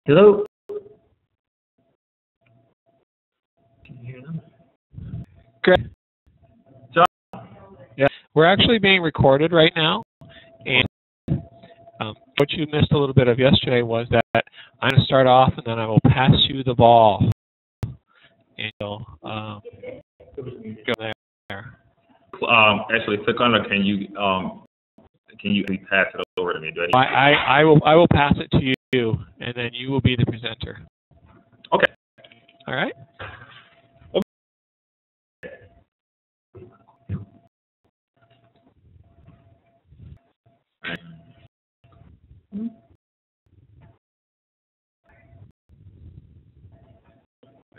Hello? Can you hear them? Great. John? Yeah, we're actually being recorded right now, and what you missed a little bit of yesterday was that I'm going to start off, and then I will pass you the ball, and you'll go there. Actually, click on it. Can you pass it over to me? Do I will pass it to you, and then you will be the presenter. Okay. All right.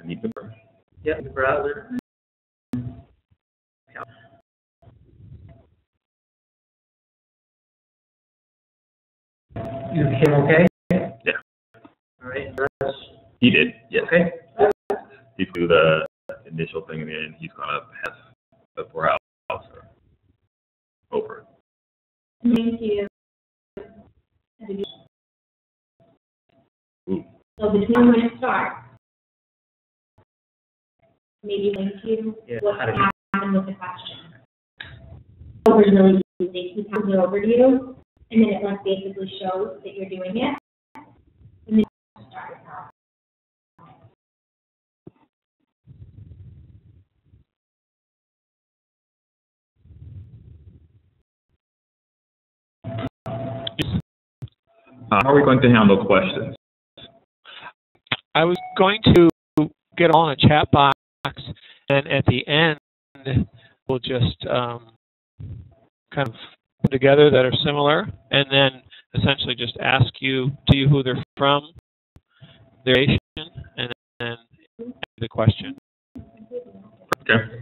I need the Yep, the browser. You came okay? Yeah. All right. He did. Yes. Okay. He do the initial thing, and then he's gonna pass the browser over. Thank you. Ooh. So between when it starts, maybe link to what happened with the question. So it's really easy. He comes it over to you, and then it like basically shows that you're doing it, and then you start it off. How are we going to handle questions? I was going to get all in a chat box, and at the end, we'll just kind of put together that are similar, and then essentially just ask you, tell you who they're from, their nation, and then the question. Okay.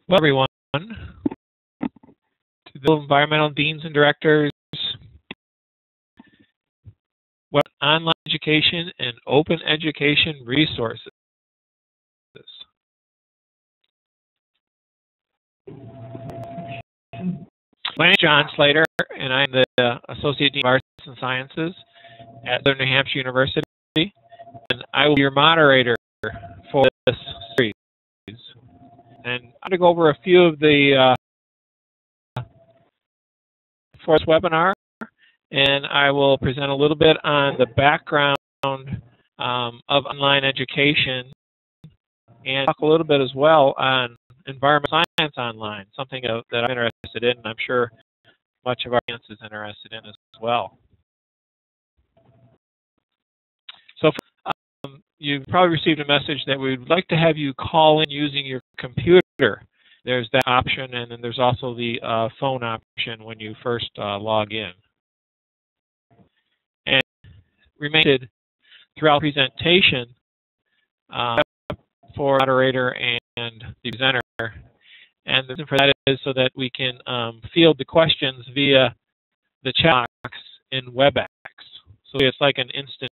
Well, everyone, to the environmental deans and directors, what online education and open education resources. My name is John Slater, and I'm the Associate Dean of Arts and Sciences at Southern New Hampshire University, and I will be your moderator for this series. And I'm going to go over a few of the for this webinar, and I will present a little bit on the background of online education and talk a little bit as well on environmental science online, something that I'm interested in, and I'm sure much of our audience is interested in as well. So you've probably received a message that we'd like to have you call in using your computer. There's that option, and then there's also the phone option when you first log in. And remain throughout the presentation for moderator and the presenter. And the reason for that is so that we can field the questions via the chat box in WebEx. So it's like an instant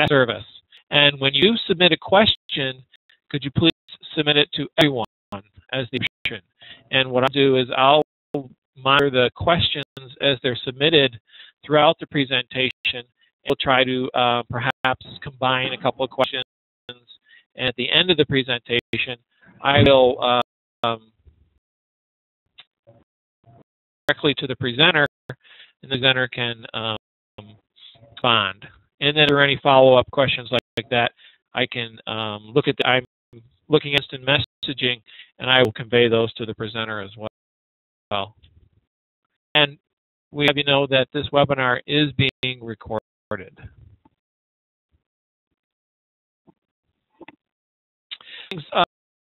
service. And when you submit a question, could you please submit it to everyone as the option? And what I'll do is I'll monitor the questions as they're submitted throughout the presentation. We'll try to perhaps combine a couple of questions. And at the end of the presentation, I will directly to the presenter, and the presenter can respond. And then if there are any follow-up questions like that, I can look at I'm looking at instant messaging, and I will convey those to the presenter as well. And we have you know that this webinar is being recorded.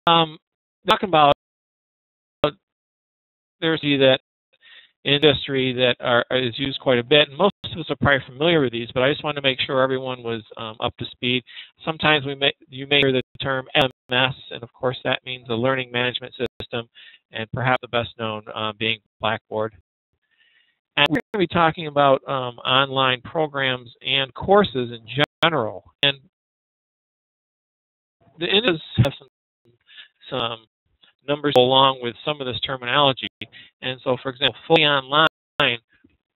Talking about there's that industry that is used quite a bit, and most of us are probably familiar with these, but I just wanted to make sure everyone was up to speed. Sometimes you may hear the term LMS, and of course that means a learning management system, and perhaps the best known being Blackboard. And we're going to be talking about online programs and courses in general. And the industry have some numbers along with some of this terminology. And so, for example, fully online,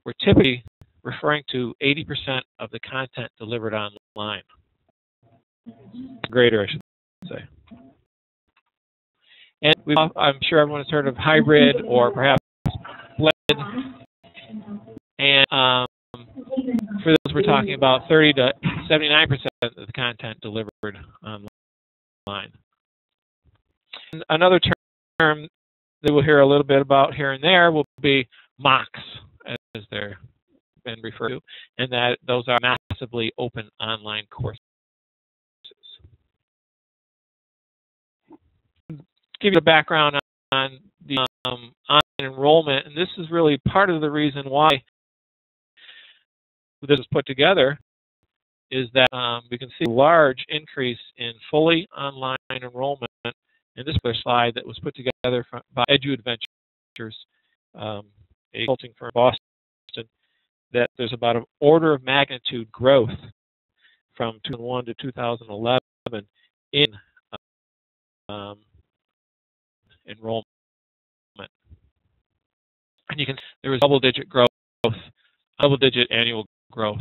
we're typically referring to 80% of the content delivered online. Greater, I should say. And I'm sure everyone has heard of hybrid or perhaps blended. And for those, we're talking about 30 to 79% of the content delivered online. another term that we'll hear a little bit about here and there will be MOOCs, as they're been referred to, and that those are massively open online courses. Give you a background on the online enrollment, and this is really part of the reason why this is put together, is that we can see a large increase in fully online enrollment in this particular slide that was put together by EduAdventures, a consulting firm in Boston, that there's about an order of magnitude growth from 2001 to 2011 in enrollment. And you can see there was double-digit growth, double-digit annual growth.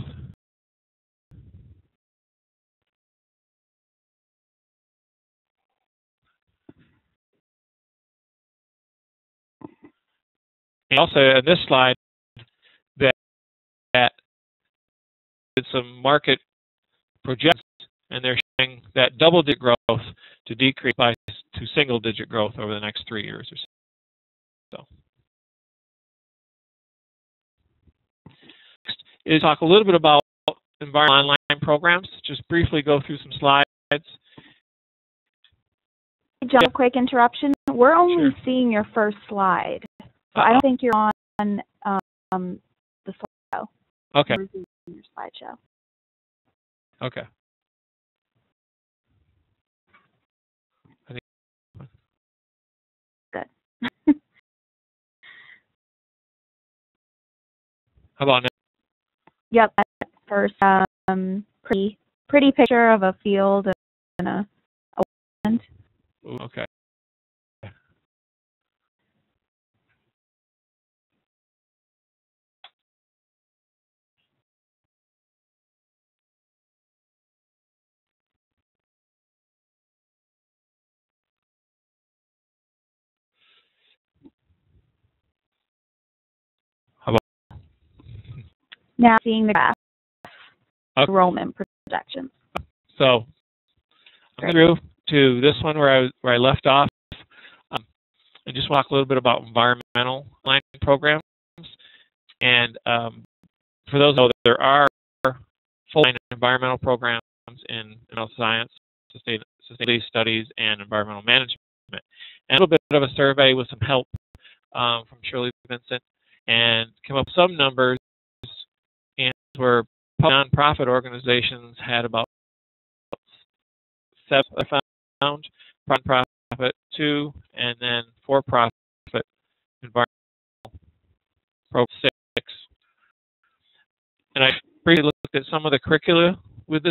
And also in this slide, that some market projections, and they're showing that double-digit growth to decrease to single-digit growth over the next 3 years or so. Next is talk a little bit about environmental online programs. Just briefly go through some slides. John, a quick interruption. We're only seeing your first slide. So I don't think you're on the slideshow. Okay. Your slideshow. Okay. Good. How about now? Yep. First, pretty picture of a field and a land. Okay. Now seeing the graph enrollment projections. So I'm through to this one where I left off. I just talk a little bit about environmental online programs. And for those who know, there are full-time environmental programs in science, sustainability studies, and environmental management. And a little bit of a survey with some help from Shirley Vincent, and came up with some numbers, and where nonprofit organizations had about 7 found, nonprofit 2, and then for-profit environmental program 6. And I briefly looked at some of the curricula with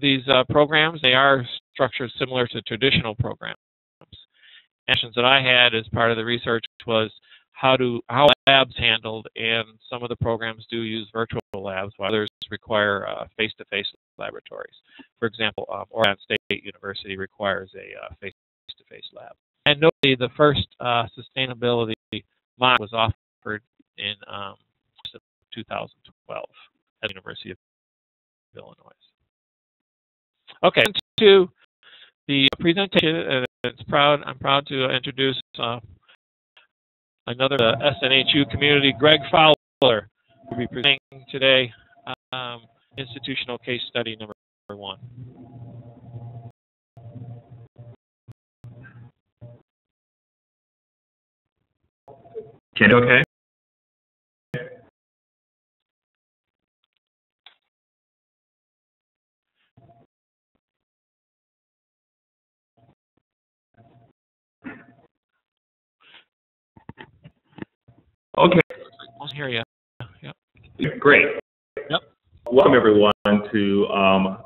these programs. They are structured similar to traditional programs. Questions that I had as part of the research was how labs handled, and some of the programs do use virtual labs, while others require face-to-face laboratories. For example, Oregon State University requires a face-to-face lab. And notably, the first sustainability module was offered in 2012 at the University of Illinois. Okay, to the presentation, and I'm proud to introduce another SNHU community, Greg Fowler, who will be presenting today institutional case study number 1. Can you okay? Okay. I hear you. Yep. Great. Yep. Welcome everyone to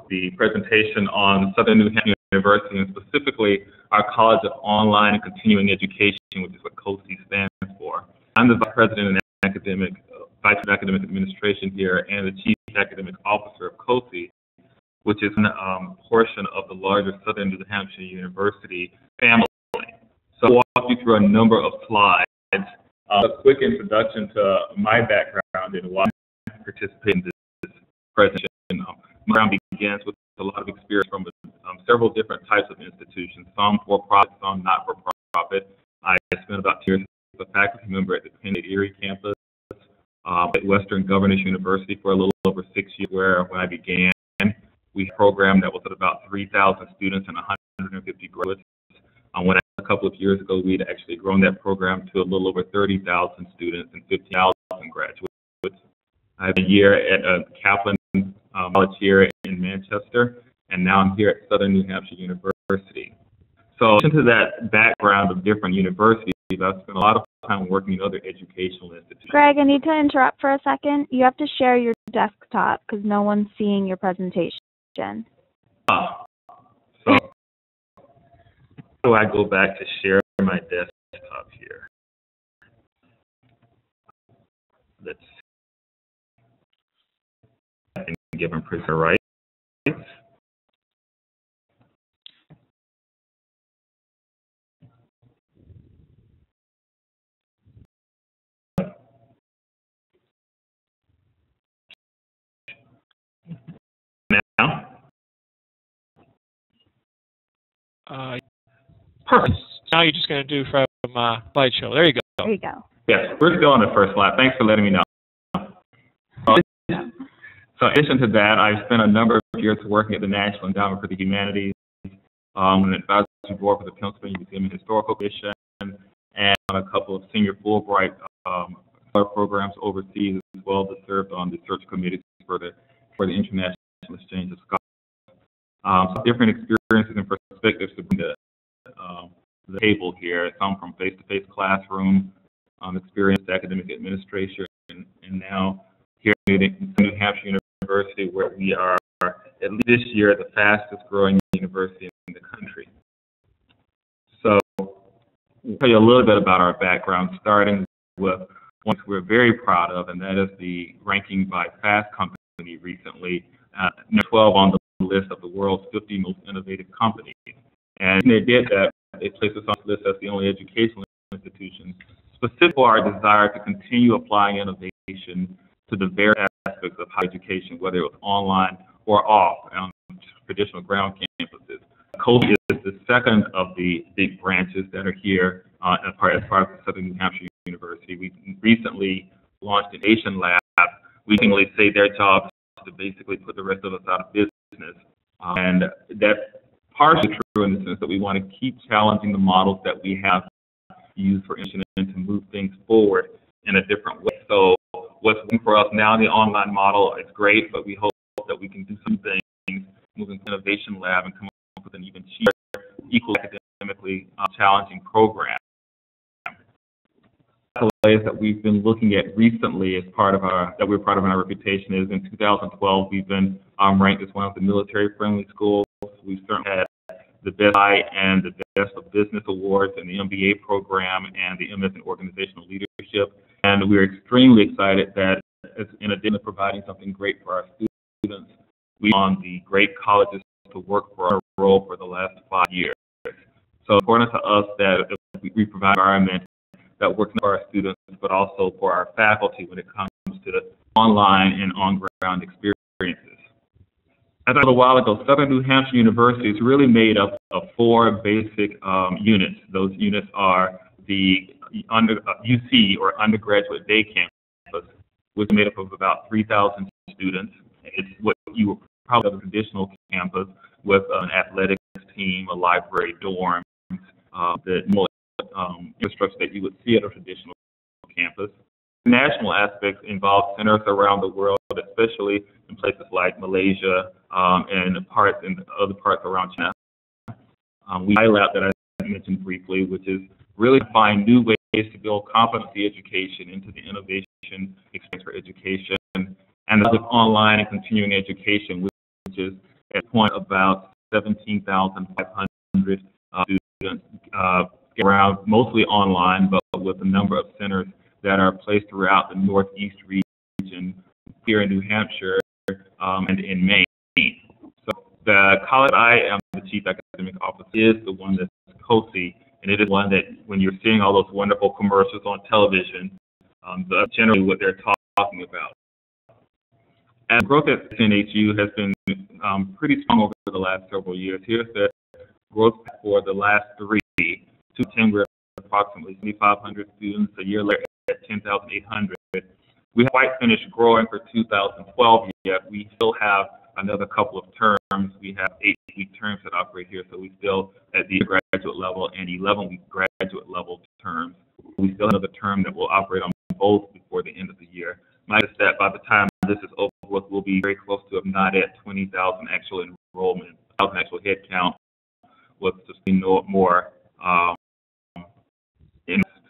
the presentation on Southern New Hampshire University, and specifically our College of Online and Continuing Education, which is what COSE stands for. I'm the Vice President and Vice President of Academic Administration here, and the Chief Academic Officer of COSE, which is a portion of the larger Southern New Hampshire University family. So I'll walk you through a number of slides. A quick introduction to my background and why I participate in this presentation. My background begins with a lot of experience from several different types of institutions, some for-profit, some not-for-profit. I spent about 2 years as a faculty member at the Penn Erie campus, at Western Governors University for a little over 6 years, where when I began, we had a program that was at about 3,000 students and 150 graduates. When a couple of years ago, we'd actually grown that program to a little over 30,000 students and 15,000 graduates. I have a year at Kaplan College here in Manchester, and now I'm here at Southern New Hampshire University. So, into that background of different universities, I've spent a lot of time working in other educational institutions. Greg, I need to interrupt for a second. You have to share your desktop because no one's seeing your presentation. So, how do I go back to share my desktop here? Let's see. I can give them presenter rights. Perfect. Now you're just going to do from slideshow. There you go. There you go. Yes, we're still on the first slide. Thanks for letting me know. So in addition to that, I've spent a number of years working at the National Endowment for the Humanities, an advisory board for the Pennsylvania Museum and Historical Commission, and on a couple of senior Fulbright programs overseas, as well as served on the search committees for the International Exchange of Scholars. So different experiences and perspectives to bring to the table here, some from face-to-face classroom experience, academic administration, and now here at New Hampshire University, where we are, at least this year, the fastest growing university in the country. So we'll tell you a little bit about our background, starting with one we're very proud of, and that is the ranking by Fast Company recently, number 12 on the list of the world's 50 most innovative companies. And they did that. They placed us on the list as the only educational institution specific for our desire to continue applying innovation to the various aspects of higher education, whether it was online or off on traditional ground campuses. COSI is the second of the big branches that are here as part of the Southern New Hampshire University. We recently launched an Innovation Lab. We can really say their job is to basically put the rest of us out of business. And that's partially true in the sense that we want to keep challenging the models that we have used for innovation and to move things forward in a different way. So what's working for us now in the online model is great, but we hope that we can do some things, move into Innovation Lab and come up with an even cheaper, equally academically challenging program. The ways that we've been looking at recently as part of our reputation is in 2012 we've been ranked as one of the military-friendly schools. We've certainly had the Best I and the Best of Business Awards in the MBA program and the MS in Organizational Leadership. And we're extremely excited that in addition to providing something great for our students, we've been on the Great Colleges to Work for our role for the last 5 years. So it's important to us that we provide an environment that works for our students, but also for our faculty when it comes to the online and on-ground experiences. As I said a while ago, Southern New Hampshire University is really made up of 4 basic units. Those units are the UC, or undergraduate day campus, which is made up of about 3,000 students. It's what you would probably have a traditional campus with an athletics team, a library, dorms, the infrastructure that you would see at a traditional campus. National aspects involve centers around the world, especially in places like Malaysia and other parts around China. We highlight that I mentioned briefly, which is really to find new ways to build competency education into the innovation experience for education, and with online and continuing education, which is at a point about 17,500 students around, mostly online, but with a number of centers that are placed throughout the Northeast region here in New Hampshire and in Maine. So the college I am the Chief Academic Officer is the one that's COSI, and it is one that when you're seeing all those wonderful commercials on television, that's generally what they're talking about. As growth at NHU has been pretty strong over the last several years. Here's the growth for the last 3. 2010, we're at approximately 7,500 students. A year later, at 10,800. We haven't quite finished growing for 2012 yet. We still have another couple of terms. We have 8-week terms that operate here, so we still at the graduate level and 11-week graduate level terms. We still have another term that will operate on both before the end of the year. My guess is that by the time this is over with, we'll be very close to, if not at 20,000 actual enrollment, 1,000 actual head count, with just more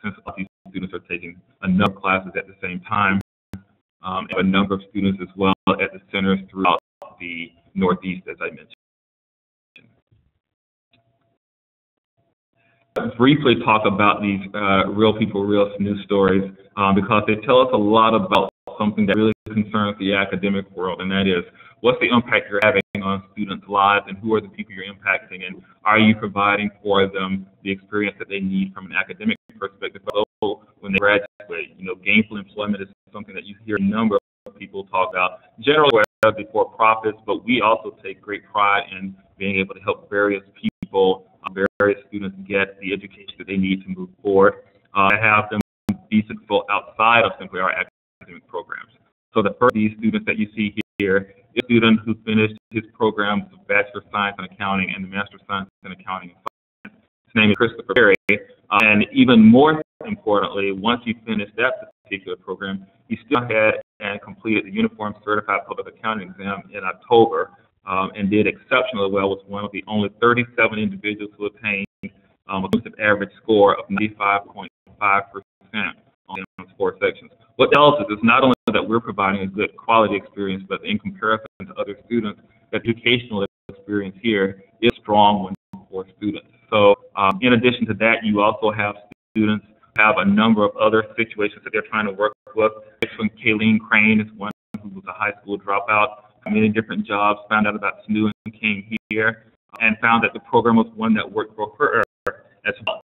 since these students are taking a number of classes at the same time, and a number of students as well at the centers throughout the Northeast, as I mentioned. Briefly talk about these real people, real news stories, because they tell us a lot about something that really concerns the academic world, and that is, what's the impact you're having on students' lives, and who are the people you're impacting, and are you providing for them the experience that they need from an academic perspective? So when they graduate, gainful employment is something that you hear a number of people talk about, generally before profits, but we also take great pride in being able to help various people, various students get the education that they need to move forward, and have them be successful outside of simply our academic programs. So the first of these students that you see here is a student who finished his programs of Bachelor of Science in Accounting and the Master of Science in Accounting and Finance. His name is Christopher Berry, and even more importantly, once he finished that particular program, he still had and completed the Uniform Certified Public Accounting exam in October, and did exceptionally well, was one of the only 37 individuals who attained a cumulative average score of 95.5% on those 4 sections. What else is not only that we're providing a good quality experience, but in comparison to other students, the educational experience here is strong for students. So in addition to that, you also have students who have a number of other situations that they're trying to work with. Kayleen Crane is one who was a high school dropout, many different jobs, found out about SNU and came here, and found that the program was one that worked for her as well.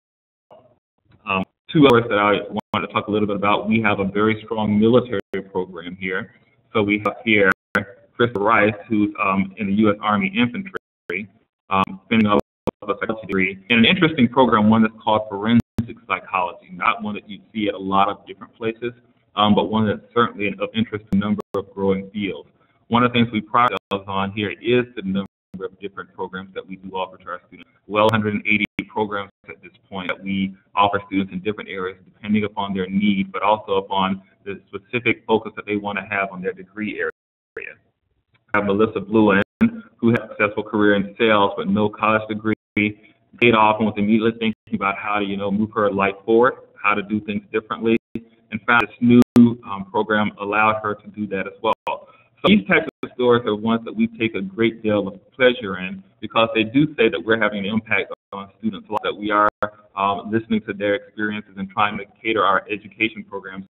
2 others that I wanted to talk a little bit about. We have a very strong military program here. So we have here Christopher Rice, who's in the U.S. Army Infantry, finishing up a psychology degree, in an interesting program, one that's called forensic psychology, not one that you see at a lot of different places, but one that's certainly of interest to a number of growing fields. One of the things we pride ourselves on here is the number of different programs that we do offer to our students. Well, 180 programs at this point that we offer students in different areas depending upon their need, but also upon the specific focus that they want to have on their degree area. We have Melissa Bluen, who had a successful career in sales but no college degree, paid off and was immediately thinking about how to, move her life forward, how to do things differently, and found this new program allowed her to do that as well. So these types of stories are ones that we take a great deal of pleasure in, because they do say that we're having an impact on students' lives, that we are listening to their experiences and trying to cater our education programs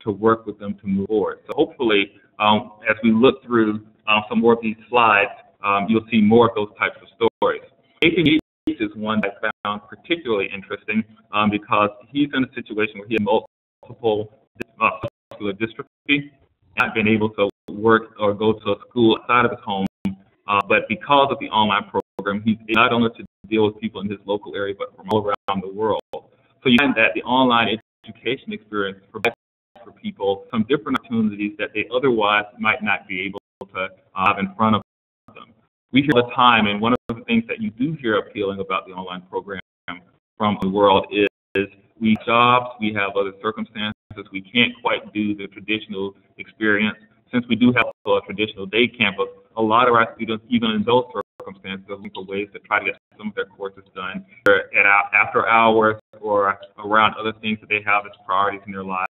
to work with them to move forward. So hopefully, as we look through some more of these slides, you'll see more of those types of stories. Nathan Yates is one that I found particularly interesting because he's in a situation where he has multiple muscular dystrophy, not been able to work or go to a school outside of his home, but because of the online program, he's not only to deal with people in his local area, but from all around the world. So you find that the online education experience provides for people some different opportunities that they otherwise might not be able to have in front of them. We hear all the time, and one of the things that you do hear appealing about the online program from the world is we have jobs, we have other circumstances, we can't quite do the traditional experience. Since we do have a traditional day campus, a lot of our students, even in those circumstances, are looking for ways to try to get some of their courses done after hours or around other things that they have as priorities in their lives.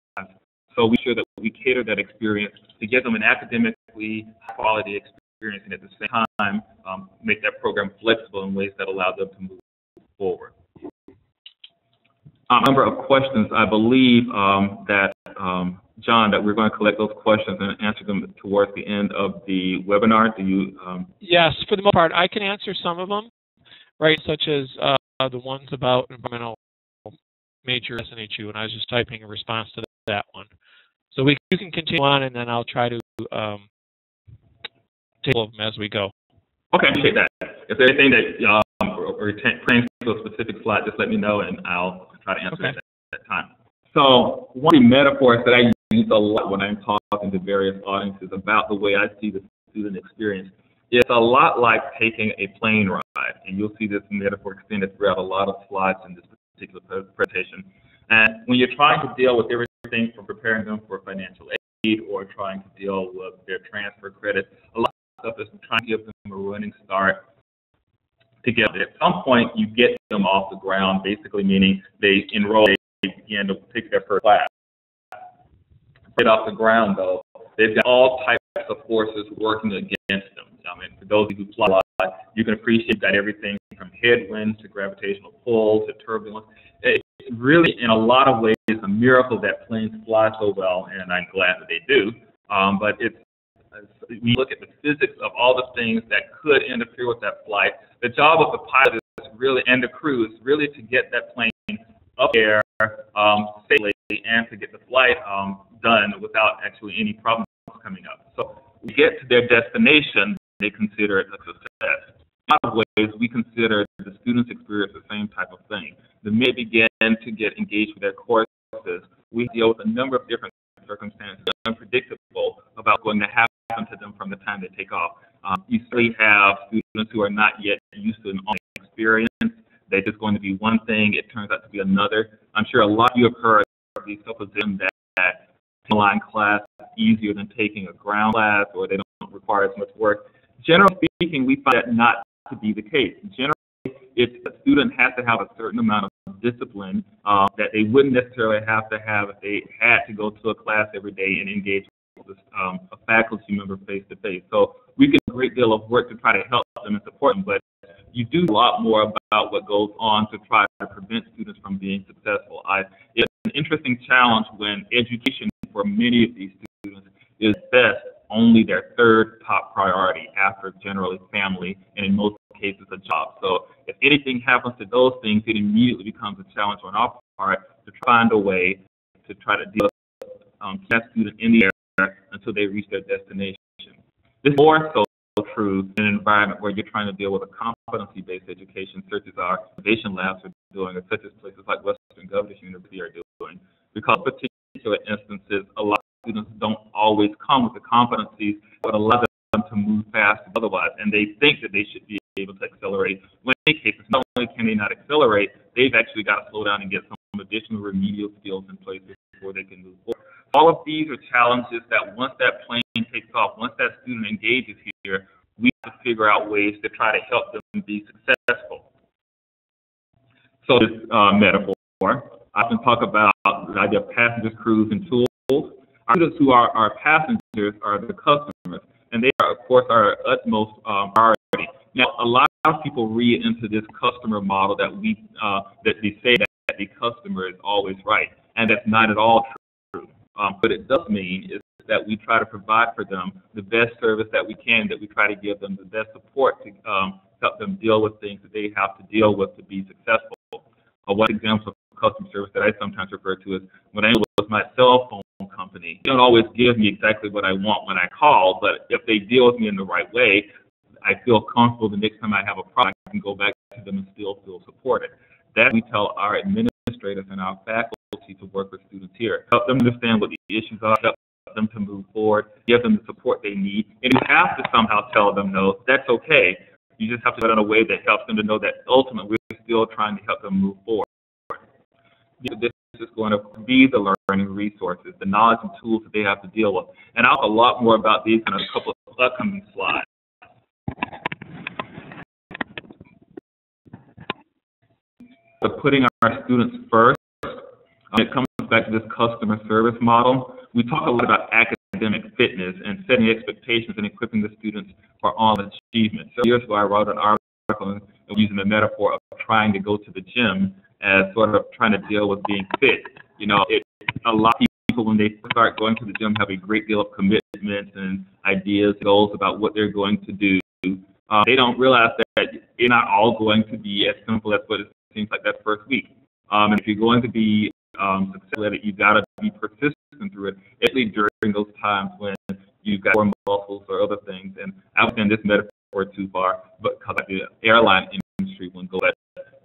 So we ensure that we cater that experience to give them an academically quality experience, and at the same time make that program flexible in ways that allow them to move forward. A number of questions. I believe that John, that we're going to collect those questions and answer them towards the end of the webinar. Do you? Yes, for the most part, I can answer some of them, right? Such as the ones about environmental major SNHU, and I was just typing a response to that one. So you can continue on, and then I'll try to table of them as we go. Okay, I appreciate that. If there's anything that pertains to a specific slide, just let me know, and I'll try to answer it at that time. So one of the metaphors that I use a lot when I'm talking to various audiences about the way I see the student experience, it's a lot like taking a plane ride, and you'll see this metaphor extended throughout a lot of slides in this particular presentation. And when you're trying to deal with everything from preparing them for financial aid or trying to deal with their transfer credit, a lot of stuff is trying to give them a running start together. At some point, you get them off the ground, basically meaning they enroll, they begin to take their first class. Get off the ground, though, they've got all types of forces working against them. I mean, for those of you who fly a lot, you can appreciate that everything from headwinds to gravitational pull to turbulence. It's really, in a lot of ways, a miracle that planes fly so well, and I'm glad that they do. But we look at the physics of all the things that could interfere with that flight. The job of the pilot is really, and the crew, is really to get that plane up there safely and to get the flight done without actually any problems coming up. So we get to their destination, they consider it a success. In a lot of ways, we consider the students' experience the same type of thing. The minute they begin to get engaged with their courses, we deal with a number of different circumstances that are unpredictable about what's going to happen to them from the time they take off. You certainly have students who are not yet used to an online experience. They're just going to be one thing, it turns out to be another. I'm sure a lot of you have heard of these suppositions that online class is easier than taking a ground class, or they don't require as much work. Generally speaking, we find that not to be the case. Generally, it's a student has to have a certain amount of discipline that they wouldn't necessarily have if they had to go to a class every day and engage with a faculty member face to face. So we get a great deal of work to try to help them and support them, but you do a lot more about what goes on to try to prevent students from being successful. It's an interesting challenge when education for many of these students is best only their third top priority after generally family and in most cases a job. So if anything happens to those things, it immediately becomes a challenge on our part to find a way to try to deal with that student in the air until they reach their destination. This is more so true in an environment where you're trying to deal with a competency-based education, such as our innovation labs are doing, or such as places like Western Governors University are doing. Because in particular instances, a lot of students don't always come with the competencies that allow them to move fast otherwise, and they think that they should be able to accelerate. When in many cases, not only can they not accelerate, they've actually got to slow down and get some additional remedial skills in place before they can move forward. All of these are challenges that once that plane takes off, once that student engages here, we have to figure out ways to try to help them be successful. So this metaphor, I often talk about the idea of passengers, crews, and tools. Our students who are our passengers are the customers, and they are, of course, our utmost priority. Now, a lot of people read into this customer model that they say that the customer is always right, and that's not at all true. What it does mean is that we try to provide for them the best service that we can, that we try to give them the best support to help them deal with things that they have to deal with to be successful. One example of customer service that I sometimes refer to is when I deal with my cell phone company. They don't always give me exactly what I want when I call, but if they deal with me in the right way, I feel comfortable the next time I have a problem, I can go back to them and still feel supported. That we tell our administrators and our faculty to work with students here. Help them understand what the issues are, help them to move forward, give them the support they need. And you have to somehow tell them no, that's okay. You just have to do it in a way that helps them to know that ultimately we're still trying to help them move forward. This is going to be the learning resources, the knowledge and tools that they have to deal with. And I'll talk a lot more about these in a couple of upcoming slides. So putting our students first, when it comes back to this customer service model, we talk a lot about academic fitness and setting expectations and equipping the students for online achievement. So years ago, I wrote an article using the metaphor of trying to go to the gym as sort of trying to deal with being fit. You know, a lot of people, when they start going to the gym, have a great deal of commitments and ideas, goals about what they're going to do. They don't realize that it's not all going to be as simple as what it seems like that first week. And if you're going to be successful at it, you've got to be persistent through it, especially during those times when you've got more muscles or other things. And I would send this metaphor too far, but because the airline industry wouldn't go. But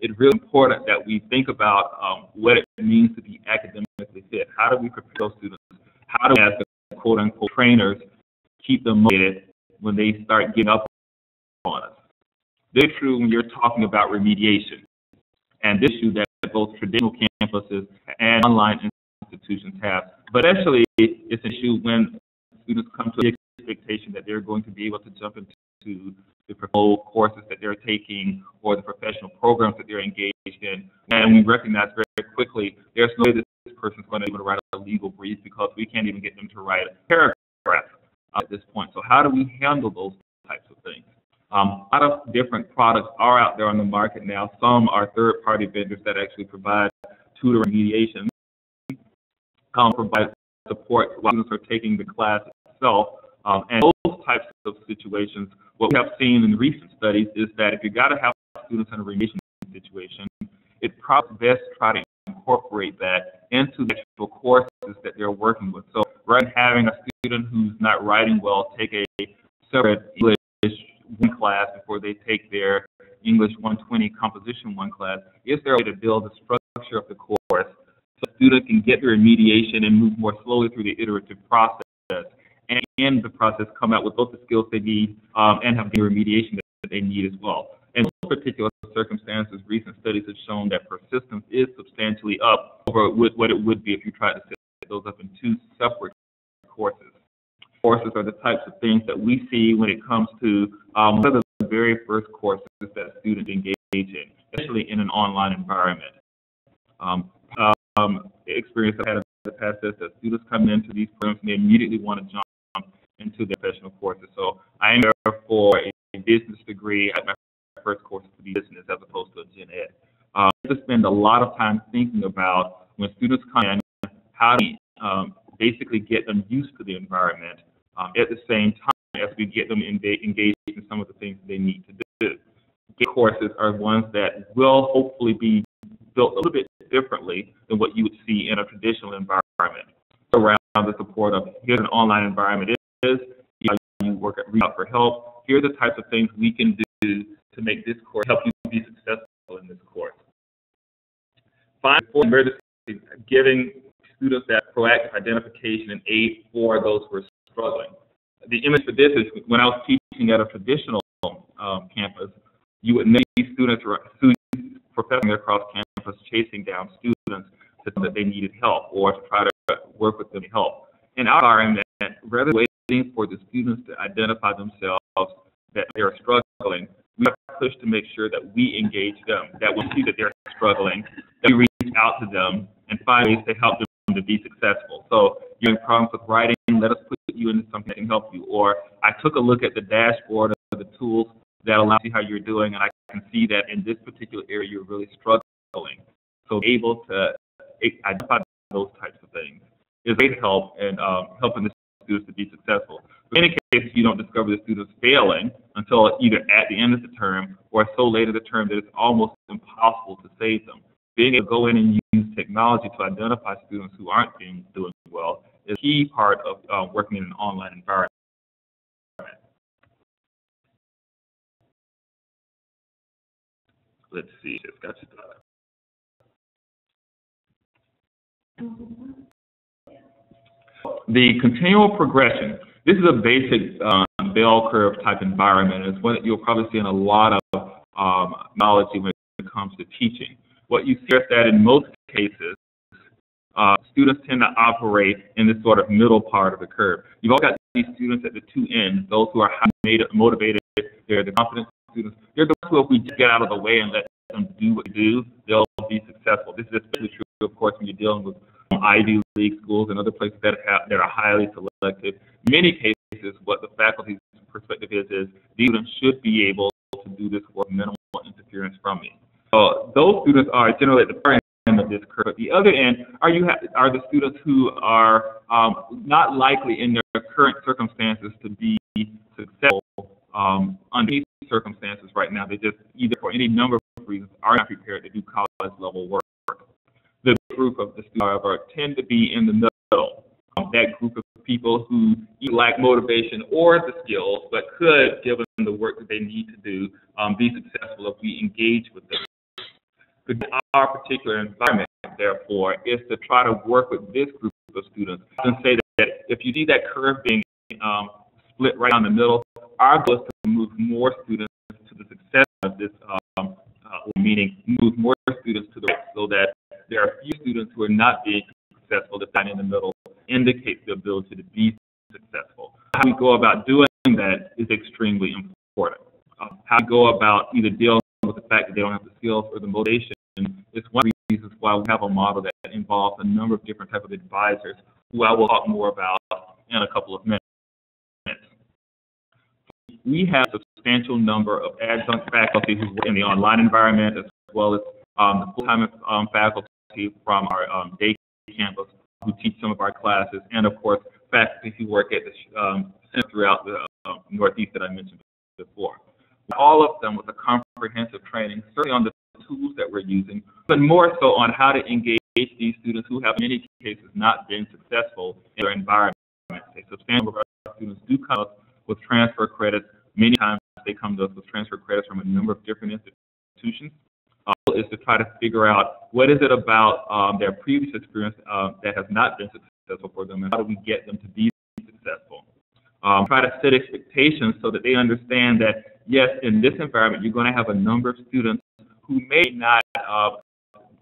it's really important that we think about what it means to be academically fit. How do we prepare those students? How do we, as the quote-unquote trainers, keep them motivated when they start getting up on us? This is true when you're talking about remediation, and this issue that both traditional campuses and online institutions have. But actually, it's an issue when students come to the expectation that they're going to be able to jump into the professional courses that they're taking or the professional programs that they're engaged in. And we recognize very quickly there's no way this person's going to be able to write a legal brief because we can't even get them to write a paragraph at this point. So how do we handle those types of things? A lot of different products are out there on the market now. Some are third-party vendors that actually provide tutoring mediation, provide support while students are taking the class itself. And those types of situations, what we have seen in recent studies is that if you got to have students in a remediation situation, it's probably best to try to incorporate that into the actual courses that they're working with. So rather than having a student who's not writing well take a separate English 1 class before they take their English 120 Composition 1 class, is there a way to build the structure of the course so the student can get their remediation and move more slowly through the iterative process, and in the process come out with both the skills they need and have the remediation that they need as well. In those particular circumstances, recent studies have shown that persistence is substantially up over what it would be if you tried to set those up in 2 separate courses. Courses are the types of things that we see when it comes to one of the very first courses that students engage in, especially in an online environment. Experience I've had in the past is that students come into these programs and they immediately want to jump into their professional courses. So I am there for a business degree. My first course to be business as opposed to a gen ed. I have to spend a lot of time thinking about when students come in, how to basically get them used to the environment at the same time as we get them engaged in some of the things they need to do. Courses are ones that will hopefully be built a little bit differently than what you would see in a traditional environment. Around the support of here's an online environment is, you work at reach out for help. Here are the types of things we can do to make this course help you be successful in this course. Finally, giving students that proactive identification and aid for those who are struggling. The image for this is when I was teaching at a traditional campus, you would see students professing across campus chasing down students to know that they needed help or to try to work with them to help. In our environment, rather than waiting for the students to identify themselves that they are struggling, we have to push to make sure that we engage them, that we see that they're struggling, that we reach out to them and find ways to help them to be successful. So you're having problems with writing, let us put you into something that can help you. Or I took a look at the dashboard of the tools that allow you how you're doing, and I can see that in this particular area you're really struggling. So able to identify those types of things is great help in helping the students to be successful. In many cases, you don't discover the students failing until either at the end of the term or so late in the term that it's almost impossible to save them. Being able to go in and use technology to identify students who aren't doing well is a key part of working in an online environment. Let's see, just got you started. The continual progression. This is a basic bell curve type environment. It's one that you'll probably see in a lot of knowledge when it comes to teaching. What you see is that in most cases, students tend to operate in this sort of middle part of the curve. You've all got these students at the 2 ends, those who are highly motivated, they're the confident students. They're the ones who, if we just get out of the way and let them do what they do, they'll be successful. This is especially true, of course, when you're dealing with Ivy League schools and other places that are highly selective. In many cases, what the faculty's perspective is these students should be able to do this with minimal interference from me. So those students are generally at the far end of this curve. At the other end are the students who are not likely in their current circumstances to be successful under these circumstances right now. They just, either for any number of reasons, are not prepared to do college level work. The group of the students, however, tend to be in the middle. That group of people who either lack motivation or the skills, but could, given the work that they need to do, be successful if we engage with them. Our particular environment, therefore, is to try to work with this group of students and say that if you see that curve being split right down the middle, our goal is to move more students to the success of this, meaning move more students to the right, so that there are few students who are not being successful. The sign in the middle indicates the ability to be successful. How we go about doing that is extremely important. How we go about either dealing with the fact that they don't have the skills or the motivation is one of the reasons why we have a model that involves a number of different types of advisors, who I will talk more about in a couple of minutes. We have a substantial number of adjunct faculty who work in the online environment, as well as the full-time faculty from our day campus who teach some of our classes, and of course faculty who work at the center throughout the Northeast that I mentioned before. All of them with a comprehensive training, certainly on the tools that we're using, but more so on how to engage these students who have in many cases not been successful in their environment. A substantial number of our students do come up with transfer credits. Many times they come to us with transfer credits from a number of different institutions. Is to try to figure out what is it about their previous experience that has not been successful for them, and how do we get them to be successful. Try to set expectations so that they understand that, yes, in this environment, you're going to have a number of students who may not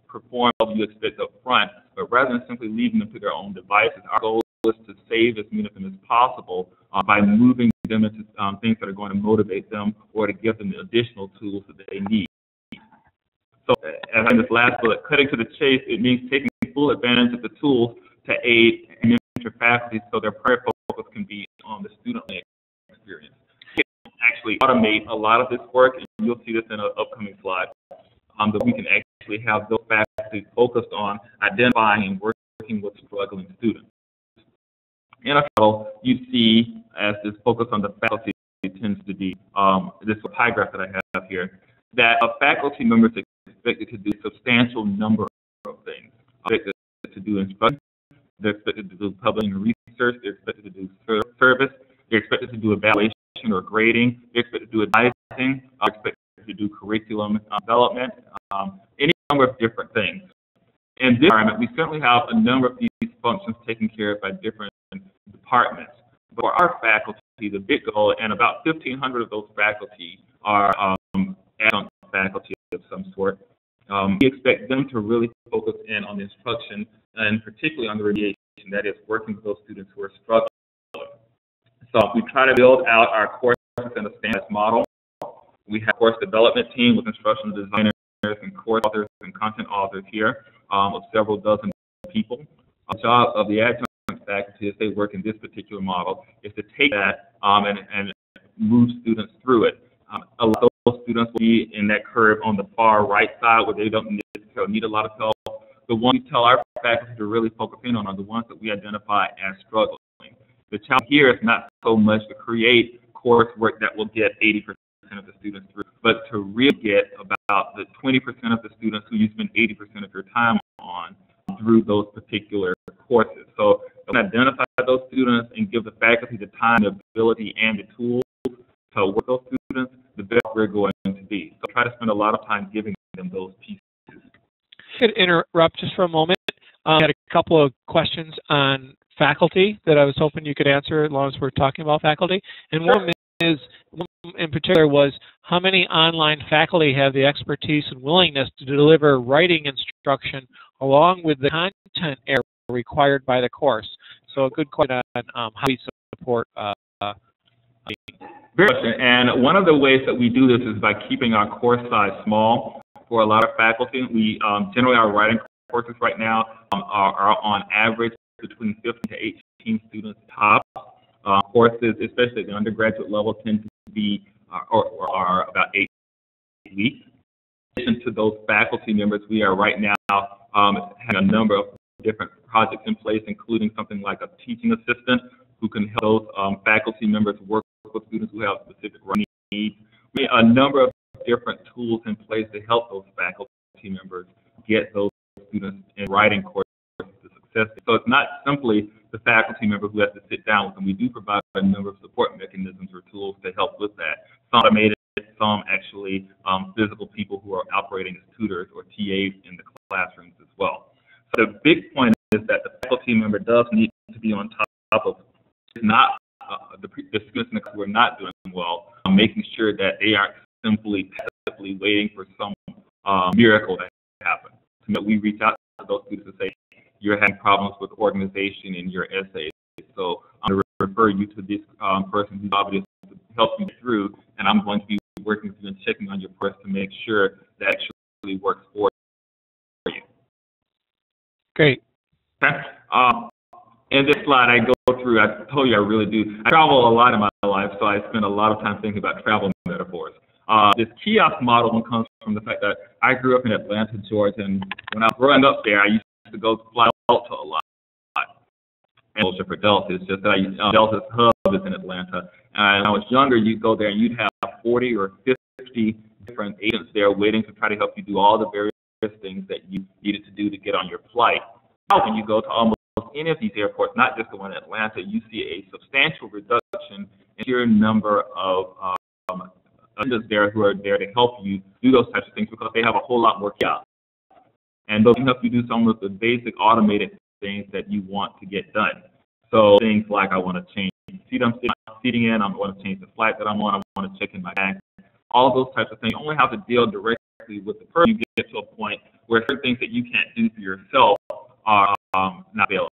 perform what you expect up front, but rather than simply leaving them to their own devices, our goal is to save as many of them as possible by moving them into things that are going to motivate them or to give them the additional tools that they need. So, as in this last bullet, cutting to the chase, it means taking full advantage of the tools to aid and mentor faculty so their primary focus can be on the student experience. We can actually automate a lot of this work, and you'll see this in an upcoming slide, that we can actually have those faculty focused on identifying and working with struggling students. In a model, you see, as this focus on the faculty tends to be, this pie graph that I have here, that a faculty member is expected to do a substantial number of things. They're expected to do instruction, they're expected to do publishing and research, they're expected to do service, they're expected to do evaluation or grading, they're expected to do advising, they're expected to do curriculum development, any number of different things. In this environment, we certainly have a number of these functions taken care of by different departments. But for our faculty, the big goal, and about 1,500 of those faculty are adjunct faculty of some sort, we expect them to really focus in on the instruction and particularly on the remediation, that is, working with those students who are struggling. So we try to build out our courses in a standardized model. We have a course development team with instructional designers and course authors and content authors here of several dozen people. The job of the adjunct faculty, as they work in this particular model, is to take that and move students through it. A lot of those students will be in that curve on the far right side where they don't necessarily need a lot of help. The ones we tell our faculty to really focus in on are the ones that we identify as struggling. The challenge here is not so much to create coursework that will get 80% of the students through, but to really get about the 20% of the students who you spend 80% of your time on through those particular courses. So identify those students and give the faculty the time, the ability, and the tools to work with those students, the better we're going to be. So try to spend a lot of time giving them those pieces. I could interrupt just for a moment. I had a couple of questions on faculty that I was hoping you could answer as long as we're talking about faculty. And one in particular was, how many online faculty have the expertise and willingness to deliver writing instruction along with the content area required by the course? So a good question on how we support and one of the ways that we do this is by keeping our course size small. For a lot of faculty, we generally our writing courses right now are on average between 15 to 18 students top. Courses, especially at the undergraduate level, tend to be are about 8 weeks. In addition to those faculty members, we are right now having a number of different projects in place, including something like a teaching assistant who can help those faculty members work with students who have specific needs. We have a number of different tools in place to help those faculty members get those students in writing courses to success. So it's not simply the faculty member who has to sit down with them. We do provide a number of support mechanisms or tools to help with that. Some automated, some actually physical people who are operating as tutors or TAs in the classrooms as well. So the big point is that the faculty member does need to be on top of not the students in the class who are not doing well, making sure that they aren't simply passively waiting for some miracle to happen. So that we reach out to those students and say, you're having problems with organization in your essays. So I'm going to refer you to this person who's obviously to help you through, and I'm going to be working with you and checking on your press to make sure that actually works for you. Great. Okay. In this slide, I go through, I told you I really do. I travel a lot in my life, so I spend a lot of time thinking about travel metaphors. This kiosk model comes from the fact that I grew up in Atlanta, Georgia, and when I was growing up there, I used to go fly Delta a lot. And for Delta, it's just that Delta's hub is in Atlanta. And when I was younger, you'd go there and you'd have 40 or 50 different agents there waiting to try to help you do all the various things that you needed to do to get on your flight. Now, when you go to almost any of these airports, not just the one in Atlanta, you see a substantial reduction in your number of agents there who are there to help you do those types of things because they have a whole lot more kiosks. And those can help you do some of the basic automated things that you want to get done. So things like I want to change the seat I'm sitting in, I want to change the flight that I'm on, I want to check in my bag, all those types of things. You only have to deal directly with the person. You get to a point where certain things that you can't do for yourself are not available.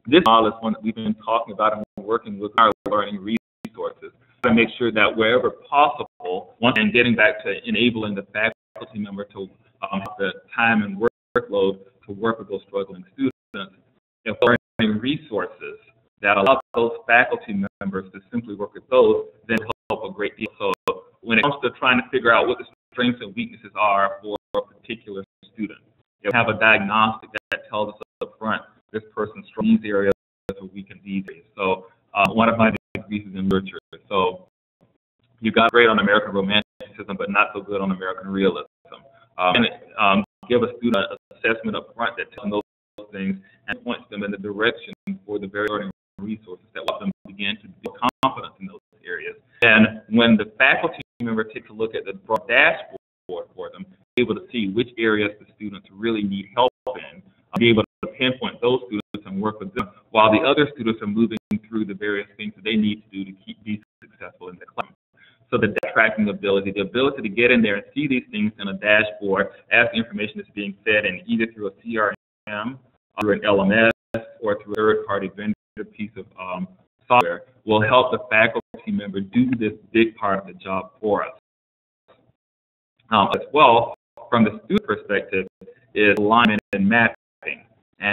This model is one that we've been talking about and working with our learning resources to make sure that wherever possible, and getting back to enabling the faculty member to have the time and workload to work with those struggling students, if learning resources that allow those faculty members to simply work with those, then help a great deal. So when it comes to trying to figure out what the strengths and weaknesses are for a particular student, you have a diagnostic that tells us up front, this person's strong in these areas or weak in these areas. So one of my degrees is in literature. So you got great on American romanticism, but not so good on American realism. Give a student an assessment up front that tells them those things and points them in the direction for the very learning resources that help them begin to build confidence in those areas. And when the faculty member takes a look at the broad dashboard for them, be able to see which areas the students really need help in, be able to pinpoint those students and work with them while the other students are moving through the various things that they need to do to be successful in the class. So the tracking ability, the ability to get in there and see these things in a dashboard as the information is being fed in either through a CRM, through an LMS, or through a third-party vendor piece of software will help the faculty member do this big part of the job for us. As well, from the student perspective, is alignment and mapping. And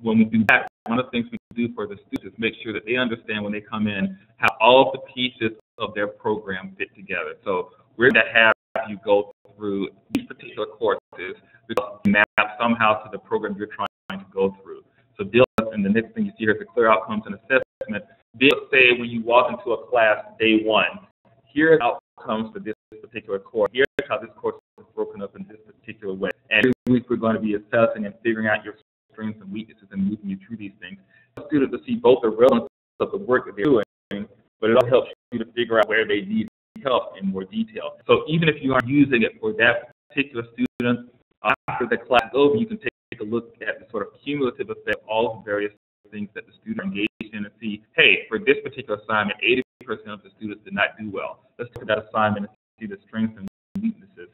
when we do that, one of the things we do for the students is make sure that they understand when they come in how all of the pieces of their program fit together. So we're going to have you go through these particular courses because you map somehow to the program you're trying to go through. So and the next thing you see here is the clear outcomes and assessment. Say when you walk into a class day one, here are the outcomes for this particular course. Here's how this course is broken up in this particular way. And every week we're going to be assessing and figuring out your strengths and weaknesses and moving you through these things. The students to see both the relevance of the work that they're doing, but it also helps you to figure out where they need help in more detail. So even if you aren't using it for that particular student, after the class is over, you can take a look at the sort of cumulative effect of all the various things that the students are engaged in and see, hey, for this particular assignment, 80% of the students did not do well. Let's look at that assignment and see the strengths and weaknesses.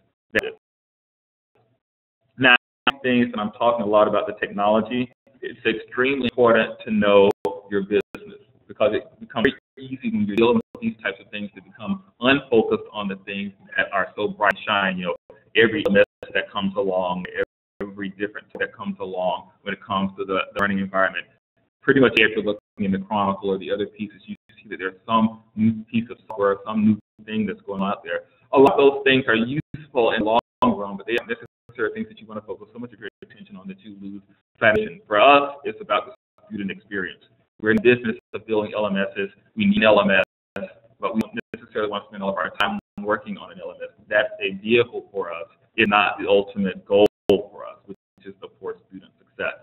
Now, things, and I'm talking a lot about the technology, it's extremely important to know your business because it becomes very easy when you're dealing with these types of things to become unfocused on the things that are so bright and shiny. You know, every message that comes along, every different that comes along when it comes to the learning environment. Pretty much if you're looking in the Chronicle or the other pieces, you see that there's some new piece of software, some new thing that's going on out there. A lot of those things are useful in the long run, but they aren't necessarily things that you want to focus so much of your attention on that you lose traction. For us, it's about the student experience. We're in business of building LMSs. We need LMS, but we don't necessarily want to spend all of our time working on an LMS. That's a vehicle for us. It's not the ultimate goal for us, which is, of course, student success.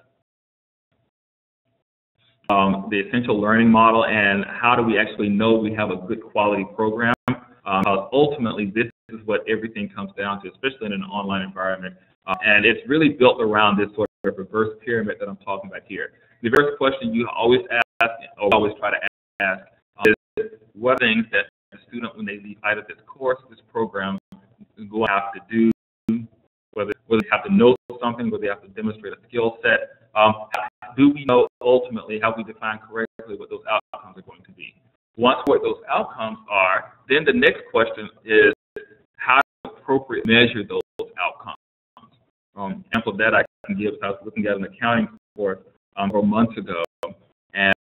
the essential learning model, and how do we actually know we have a good quality program. Because ultimately, this is what everything comes down to, especially in an online environment. And it's really built around this sort of reverse pyramid that I'm talking about here. The first question you always ask, or always try to ask, is what things that the student, when they leave either this course, this program, go have to do, whether they have to know something, whether they have to demonstrate a skill set. Do we know ultimately, how we define correctly what those outcomes are going to be? Once what those outcomes are, then the next question is how to appropriately measure those outcomes. Example of that I can give, I was looking at an accounting course 4 months ago, and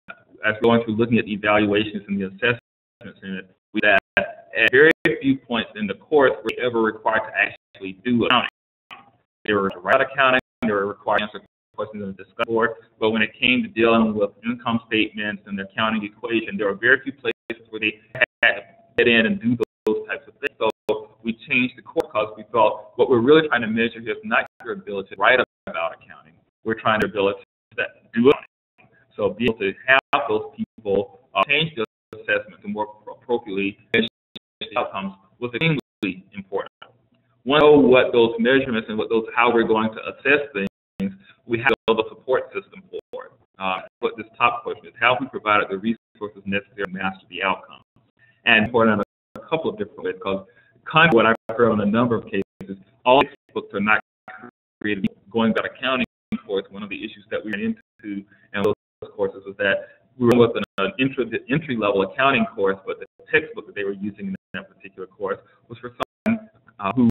as going through looking at the evaluations and the assessments in it, we had at very few points in the course were we ever required to actually do accounting. They were to write accounting, they were required to answer questions in the discussion board, but when it came to dealing with income statements and the accounting equation, there were very few places where they had to get in and do those types of things. So we changed the course because we felt what we're really trying to measure here is not your ability to write about accounting. We're trying to ability to do it. So be able to have those people change the assessment and more appropriately measure the outcomes was extremely important. Once we know what those measurements and how we're going to assess things, we have to build a support system for it. What this top question is, how have we provided the resources necessary to master the outcomes? And important in a couple of different ways, because what I've heard on a number of cases, all textbooks are not created. Going about accounting course, one of the issues that we ran into in those courses was that we were with an entry-level accounting course, but the textbook that they were using in that particular course was for someone who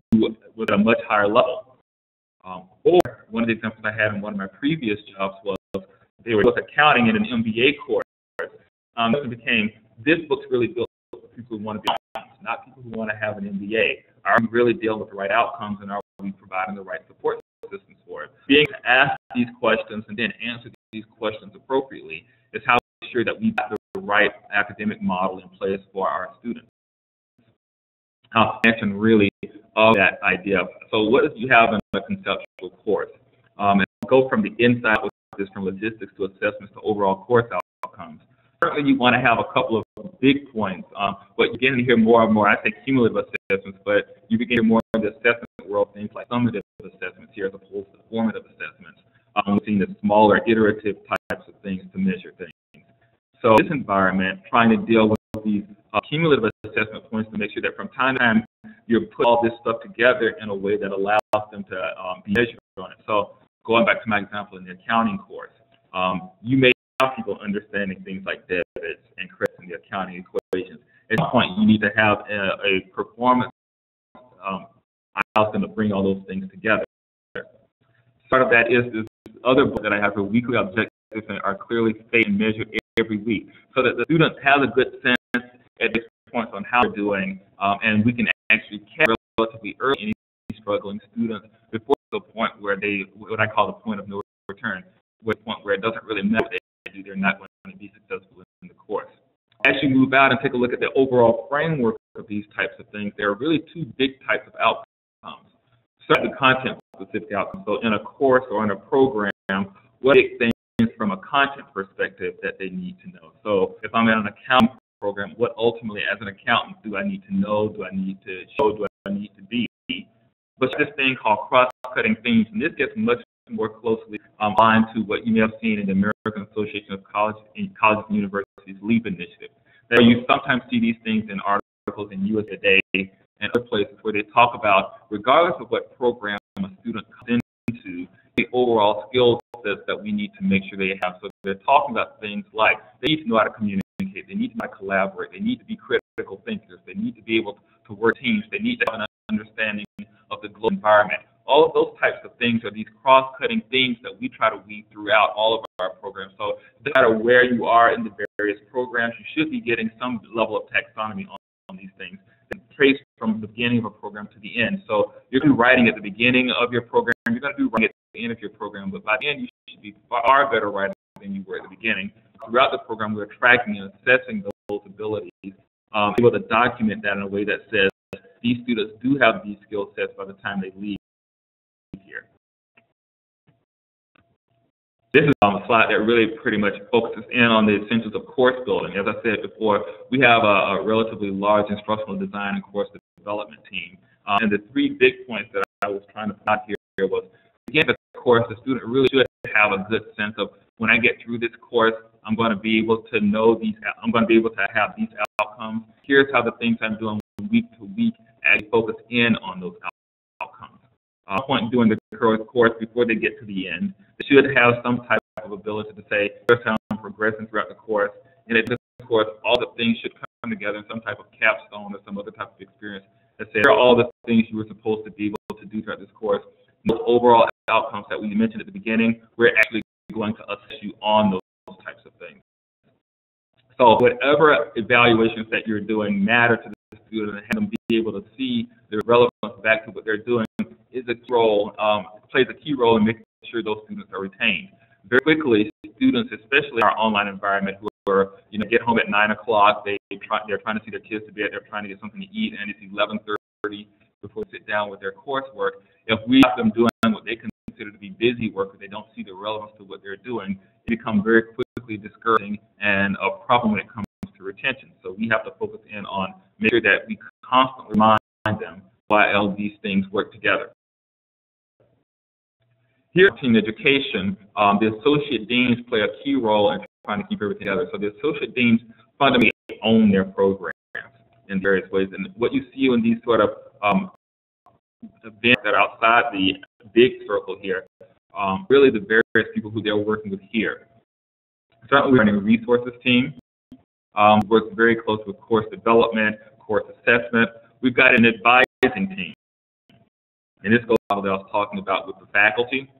was at a much higher level. Or one of the examples I had in one of my previous jobs was they were with accounting in an MBA course. It became, this book's really built for people who want to be accountants, not people who want to have an MBA. Are we really dealing with the right outcomes, and are we providing the right support systems for it? Being able to ask these questions and then answer these questions appropriately is how we ensure that we have the right academic model in place for our students. I'll mention really of that idea. So what do you have in a conceptual course? And go from the inside, with this from logistics to assessments to overall course outcomes. Certainly you want to have a couple of big points, but you're getting to hear more and more, I say cumulative assessments, but you begin to hear more in the assessment world, things like summative assessments here as opposed to formative assessments. We've seen the smaller iterative types of things to measure things. So this environment, trying to deal with these cumulative assessment points to make sure that from time to time you put all this stuff together in a way that allows them to be measured on it. So going back to my example in the accounting course, you may have people understanding things like debits and credits and the accounting equations. At some point, you need to have a performance allows them to bring all those things together. Part of that is this other book that I have for weekly objectives and are clearly stated and measured every week, so that the students have a good sense at this point on how they're doing, and we can actually catch relatively early any struggling students before the point where they, what I call the point of no return, with the point where it doesn't really matter what they do, they're not going to be successful in the course. As you move out and take a look at the overall framework of these types of things, there are really two big types of outcomes. Start with content-specific outcomes. So in a course or in a program, what big things from a content perspective that they need to know. So if I'm in an accounting program, what ultimately as an accountant do I need to know, do I need to show, do I need to be? But this thing called cross-cutting themes, and this gets much more closely aligned to what you may have seen in the American Association of Colleges and Universities LEAP initiative. Now, you sometimes see these things in articles in USA Today and other places where they talk about, regardless of what program a student comes into, the overall skill sets that we need to make sure they have. So they're talking about things like they need to know how to communicate, they need to know how to collaborate, they need to be critical thinkers, they need to be able to work teams, they need to have an understanding of the global environment. All of those types of things are these cross-cutting themes that we try to weave throughout all of our programs. So no matter where you are in the various programs, you should be getting some level of taxonomy on these things. And trace from the beginning of a program to the end. So you're going to be writing at the beginning of your program, you're going to do writing at the end of your program, but by the end you should be far better writing than you were at the beginning. Throughout the program, we're tracking and assessing those abilities, able to document that in a way that says these students do have these skill sets by the time they leave here. This is a slide that really pretty much focuses in on the essentials of course building. As I said before, we have a relatively large instructional design and course development team. And the three big points that I was trying to put out here was, again, the course, the student really should have a good sense of, when I get through this course, I'm going to be able to know these, I'm going to be able to have these outcomes. Here's how the things I'm doing week to week actually focus in on those outcomes. Point during the course before they get to the end, they should have some type of ability to say, here's how I'm progressing throughout the course. And at this course, all the things should come together in some type of capstone or some other type of experience that say, here are all the things you were supposed to be able to do throughout this course. Those overall outcomes that we mentioned at the beginning, we're actually going to assess you on those types of things. So whatever evaluations that you're doing matter to the student, and have them be able to see the relevance back to what they're doing is a key role, plays a key role in making sure those students are retained. Very quickly, students, especially in our online environment, who are, get home at 9 o'clock, they're trying to see their kids to bed, they're trying to get something to eat, and it's 11:30 before they sit down with their coursework. If we have them doing what they consider to be busy work, but they don't see the relevance to what they're doing, it becomes very quickly discouraging and a problem when it comes to retention. So we have to focus in on making sure that we constantly remind them why all these things work together. Here in education, the associate deans play a key role in trying to keep everything together. So the associate deans fundamentally own their programs in various ways. And what you see in these sort of events that are outside the big circle here, really the various people who they're working with here. Certainly, we're running a resources team. Works very close with course development, course assessment. We've got an advising team. And this goes to what I was talking about with the faculty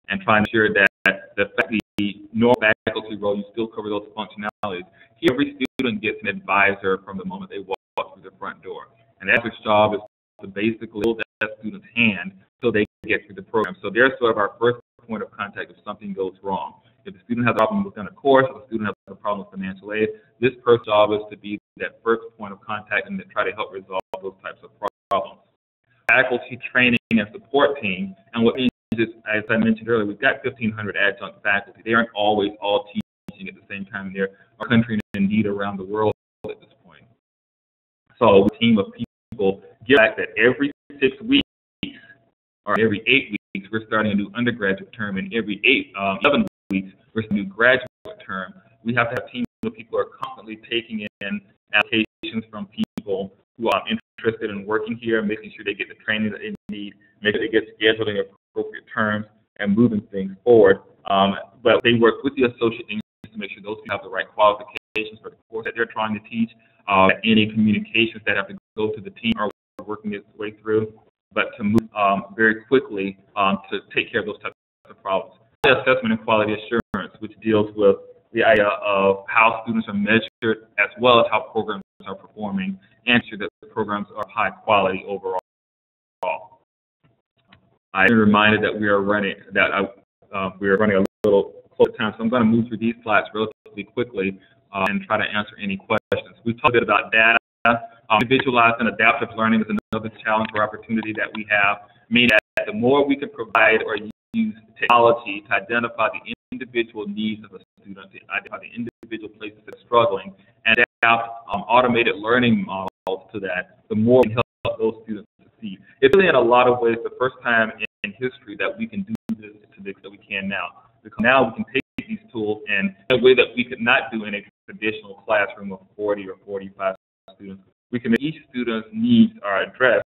and trying to ensure that the normal faculty role, you still cover those functionalities. Here, every student gets an advisor from the moment they walk through the front door. And that's their job is to basically hold that student's hand so they can get through the program. So they're sort of our first point of contact if something goes wrong. If the student has a problem within a course, if the student has a problem with financial aid, this person's job is to be that first point of contact and to try to help resolve those types of problems. Faculty training and support team, and what means is, as I mentioned earlier, we've got 1,500 adjunct faculty. They aren't always all teaching at the same time. They're our country and indeed around the world at this point. So a team of people get back that every 6 weeks or every 8 weeks, we're starting a new undergraduate term, and every 11 weeks, we're starting a new graduate term. We have to have teams of people who are constantly taking in applications from people who are interested in working here, making sure they get the training that they need, making sure they get scheduled in appropriate terms, and moving things forward. But they work with the associate deans to make sure those people have the right qualifications for the course that they're trying to teach. Any communications that have to go to the team are working its way through, but to move very quickly to take care of those types of problems. Assessment and quality assurance, which deals with the idea of how students are measured as well as how programs are performing, and ensure that the programs are high quality overall. I'm reminded that we are running a little close to time, so I'm going to move through these slides relatively quickly and try to answer any questions. We've talked a bit about data. Individualized and adaptive learning is another challenge or opportunity that we have, meaning that the more we can provide or use technology to identify the individual needs of a student, to identify the individual places that are struggling, and adapt automated learning models to that, the more we can help those students succeed. It's really in a lot of ways the first time in history that we can do this to the extent that we can now. Because now we can take these tools and in a way that we could not do in a traditional classroom of 40 or 45 students. We can make each student's needs are addressed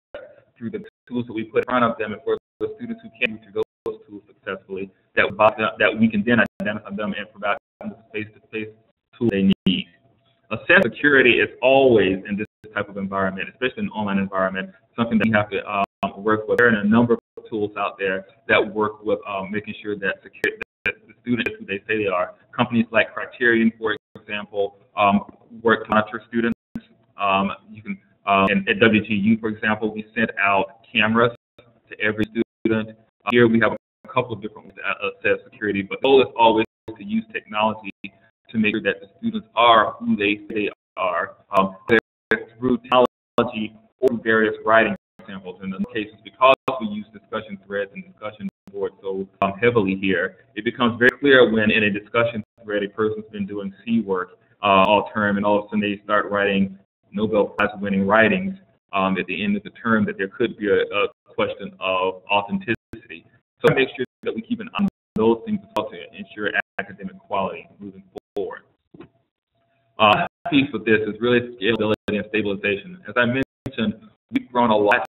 through the tools that we put in front of them, and for the students who can't do those tools successfully, that we can then identify them and provide them the face-to-face tools they need. A sense of security is always in this type of environment, especially in an online environment, something that you have to work with. There are a number of tools out there that work with making sure that the students who they say they are. Companies like Criterion, for example, work to monitor students. You can, and at WTU, for example, we sent out cameras to every student. Here we have a couple of different ways to assess security, but the goal is always to use technology to make sure that the students are who they say they are, through technology or various writing samples. In some cases, because we use discussion threads and discussion board so heavily here. It becomes very clear when in a discussion thread a person's been doing C work all term, and all of a sudden they start writing Nobel Prize winning writings at the end of the term, that there could be a question of authenticity. So make sure that we keep an eye on those things as well to ensure academic quality moving forward. The piece of this is really scalability and stabilization. As I mentioned, we've grown a lot.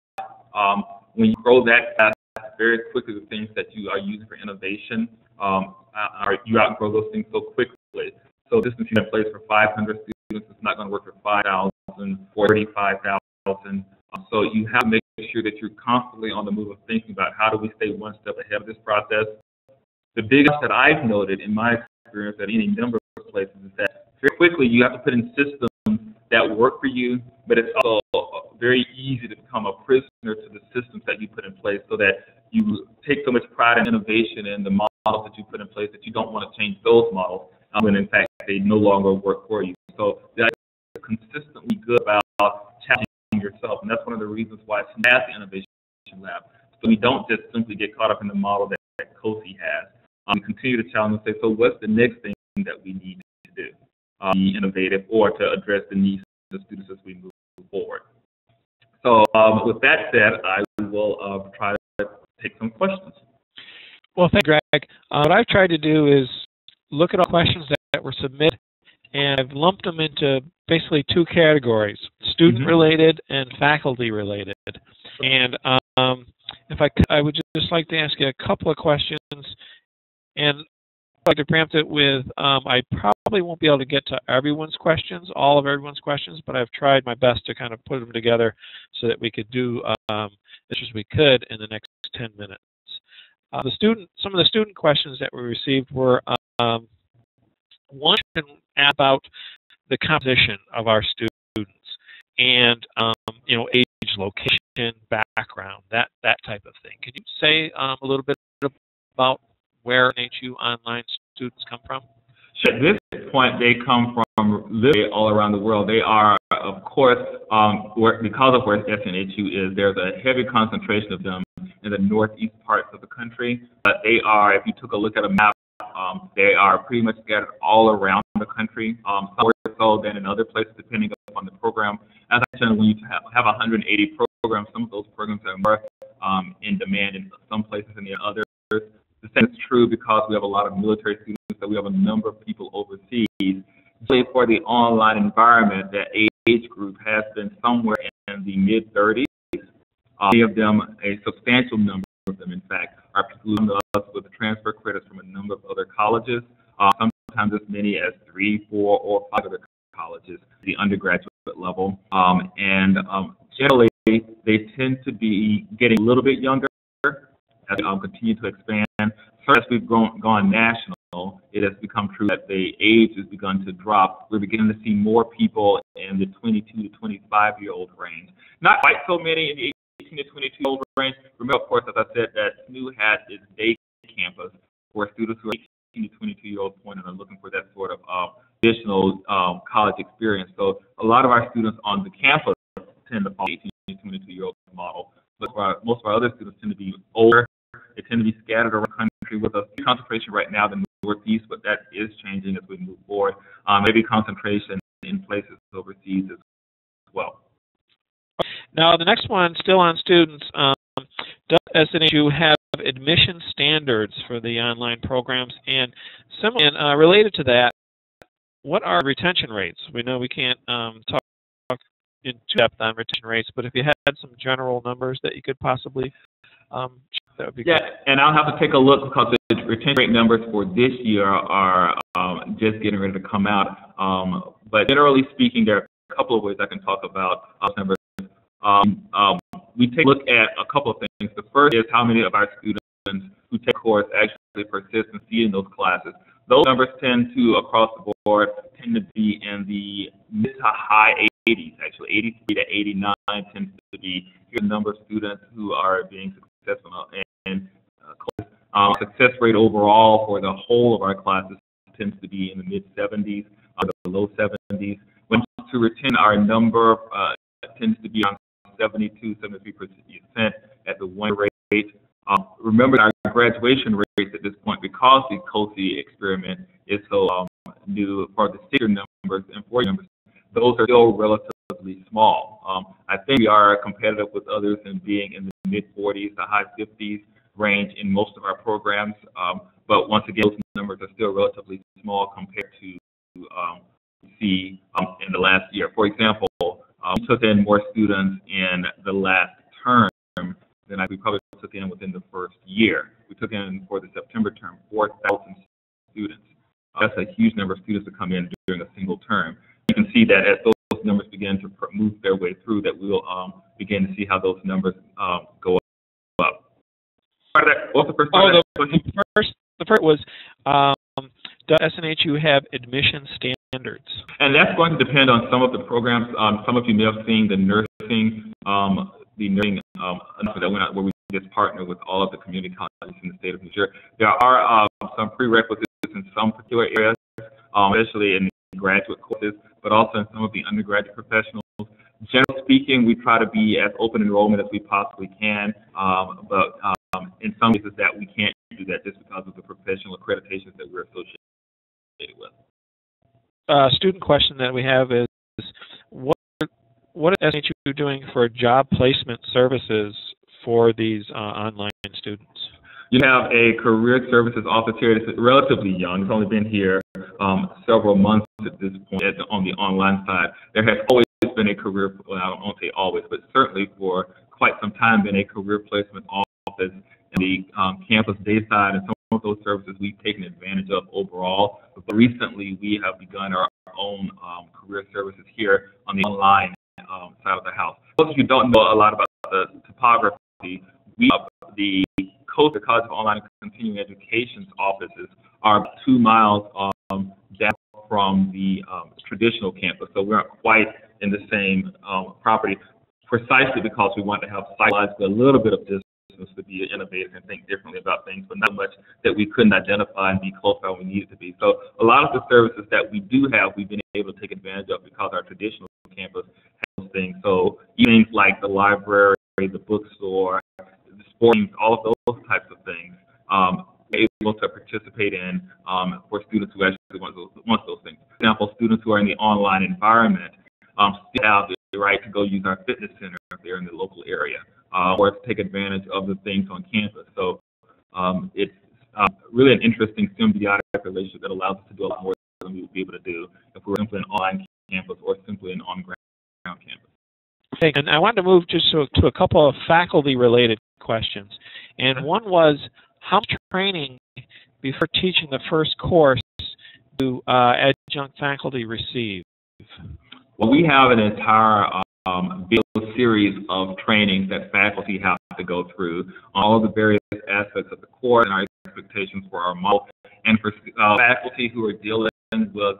When you grow that fast, very quickly the things that you are using for innovation, you outgrow those things so quickly. So this is in place for 500 students. It's not going to work for 5,000, 35,000. So you have to make sure that you're constantly on the move of thinking about how do we stay one step ahead of this process. The biggest that I've noted in my experience at any number of places is that very quickly you have to put in systems that work for you, but it's also very easy to become a prisoner to the systems that you put in place, so that you take so much pride in innovation and the models that you put in place that you don't want to change those models when in fact they no longer work for you. So that's consistently good about challenging yourself, and that's one of the reasons why it's at the Innovation Lab. So we don't just simply get caught up in the model that COSI has. We continue to challenge and say, so what's the next thing that we need to do? Be innovative or to address the needs of the students as we move forward. So with that said, I will try to take some questions. Well, thank you, Greg. What I've tried to do is look at all questions that were submitted, and I've lumped them into basically two categories: student-related and faculty-related. And if I would just like to ask you a couple of questions, and I'd like to preempt it with, I probably won't be able to get to everyone's questions, all of everyone's questions, but I've tried my best to kind of put them together so that we could do as much as we could in the next 10 minutes. Some of the student questions that we received were one about the composition of our students, and age, location, background, that type of thing. Can you say a little bit about where NHU online students come from? Sure. At this point, they come from literally all around the world. They are, of course, because of where SNHU is, there's a heavy concentration of them in the northeast parts of the country. But they are, if you took a look at a map, they are pretty much scattered all around the country, some more so than in other places, depending upon the program. As I mentioned, when you have 180 programs, some of those programs are more in demand in some places than in others. The same is true because we have a lot of military students, so we have a number of people overseas. Usually for the online environment, that age group has been somewhere in the mid-30s. Many of them, a substantial number of them, in fact, are people who come to us with transfer credits from a number of other colleges, sometimes as many as 3, 4, or 5 other colleges, the undergraduate level. Generally, they tend to be getting a little bit younger as we continue to expand. So as we've gone national, it has become true that the age has begun to drop. We're beginning to see more people in the 22 to 25-year-old range. Not quite so many in the 18 to 22-year-old range. Remember, of course, as I said, that SNU has its day campus where students who are 18 to 22-year-old point and are looking for that sort of additional college experience. So a lot of our students on the campus tend to follow the 18 to 22-year-old model. But most of our other students tend to be older. They tend to be scattered around the country with a concentration right now in the Northeast, but that is changing as we move forward. Maybe concentration in places overseas as well. Now, the next one, still on students, does SNHU have admission standards for the online programs? And related to that, what are retention rates? We know we can't talk in depth on retention rates, but if you had some general numbers that you could possibly that would be good. And I'll have to take a look because the retention rate numbers for this year are just getting ready to come out. But generally speaking, there are a couple of ways I can talk about numbers. We take a look at a couple of things. The first is how many of our students who take a course actually persist and see in those classes. Those numbers tend to, across the board, tend to be in the mid to high 80s, actually. 83 to 89 tends to be the number of students who are being successful in success rate overall for the whole of our classes tends to be in the mid-70s, the low 70s. When to retain, our number tends to be around 72, 73% at the one rate. Remember that our graduation rates at this point, because the COSI experiment is so new for the 6-year numbers and 4-year numbers, those are still relatively small. I think we are competitive with others in being in the mid-40s to high 50s range in most of our programs, but once again, those numbers are still relatively small compared to see in the last year. For example, we took in more students in the last term than we probably took in within the first year. We took in for the September term 4,000 students. That's a huge number of students to come in during a single term. You can see that as those numbers begin to move their way through, that we'll begin to see how those numbers go up. What's the first part of that question? The first was, does SNHU have admission standards? And that's going to depend on some of the programs. Some of you may have seen the nursing announcement that went out, where we just partner with all of the community colleges in the state of New Jersey. There are some prerequisites in some particular areas, especially in graduate courses, but also in some of the undergraduate professionals. Generally speaking, we try to be as open enrollment as we possibly can, but in some cases that we can't do that just because of the professional accreditations that we're associated with. Student question that we have is, what is SNHU doing for job placement services for these online students? You have a career services office here that's relatively young. It's only been here several months at this point on the online side. There has always been a career, well, I don't want to say always, but certainly for quite some time been a career placement office in the campus day side, and some of those services we've taken advantage of overall. But recently we have begun our own career services here on the online side of the house. For those of you who don't know a lot about the topography, the College of Online and Continuing Education's offices are 2 miles down from the traditional campus, so we're not quite in the same property, precisely because we want to have sites with a little bit of distance to be innovative and think differently about things, but not much that we couldn't identify and be close by when we needed to be. So a lot of the services that we do have, we've been able to take advantage of because our traditional campus has things. So things like the library, the bookstore, the sports, all of those types of things, able to participate in for students who actually want those things. For example, students who are in the online environment still have the right to go use our fitness center if they're in the local area, or to take advantage of the things on campus. So it's really an interesting symbiotic relationship that allows us to do a lot more than we would be able to do if we were simply an online campus or simply an on-ground campus. Thanks. And I wanted to move just to a couple of faculty-related questions. And one was, how much training before teaching the first course do adjunct faculty receive? Well, we have an entire series of trainings that faculty have to go through on all of the various aspects of the course and our expectations for our model. And for faculty who are dealing with